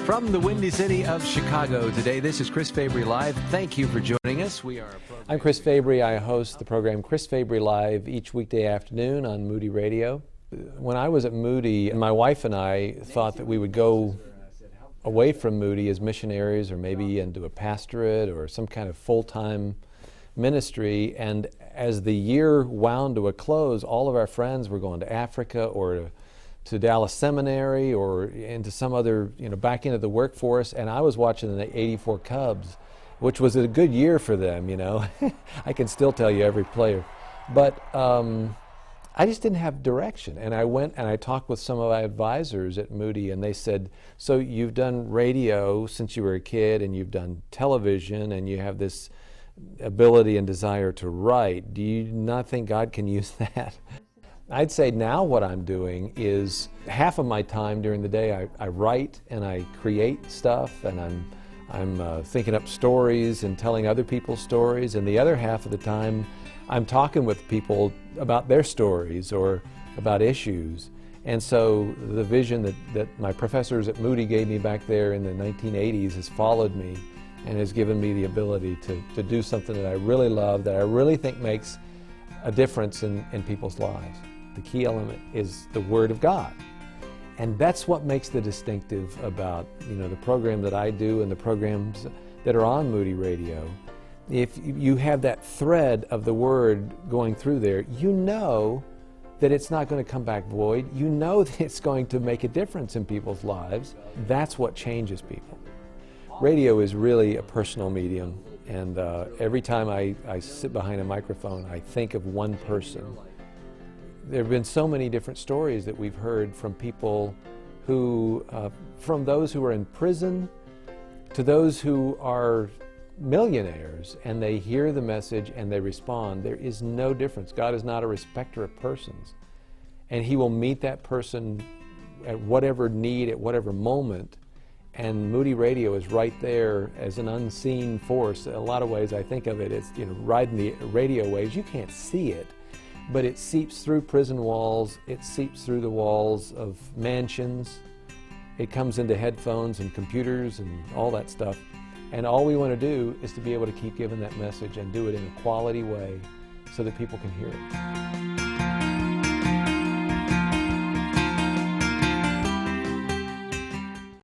From the Windy City of Chicago today, this is Chris Fabry Live. Thank you for joining us. I'm Chris Fabry. I host the program Chris Fabry Live each weekday afternoon on Moody Radio. When I was at Moody, my wife and I thought that we would go away from Moody as missionaries or maybe into a pastorate or some kind of full-time ministry. And as the year wound to a close, all of our friends were going to Africa or to Dallas Seminary or into some other, back into the workforce, and I was watching the '84 Cubs, which was a good year for them, I can still tell you every player. But I just didn't have direction, and I went and I talked with some of my advisors at Moody, and they said, so you've done radio since you were a kid, and you've done television, and you have this ability and desire to write. Do you not think God can use that? I'd say now what I'm doing is half of my time during the day I write and I create stuff, and I'm thinking up stories and telling other people's stories, and the other half of the time I'm talking with people about their stories or about issues. And so the vision that my professors at Moody gave me back there in the 1980s has followed me and has given me the ability to do something that I really love, that I really think makes a difference in people's lives. The key element is the Word of God. And that's what makes the distinctive about the program that I do and the programs that are on Moody Radio. If you have that thread of the Word going through there, you know that it's not going to come back void. You know that it's going to make a difference in people's lives. That's what changes people. Radio is really a personal medium, and every time I sit behind a microphone, I think of one person. There have been so many different stories that we've heard from people who, from those who are in prison to those who are millionaires, and they hear the message and they respond. There is no difference. God is not a respecter of persons, and He will meet that person at whatever need, at whatever moment. And Moody Radio is right there as an unseen force. In a lot of ways, I think of it as riding the radio waves. You can't see it, but it seeps through prison walls, it seeps through the walls of mansions, it comes into headphones and computers and all that stuff. And all we want to do is to be able to keep giving that message and do it in a quality way so that people can hear it.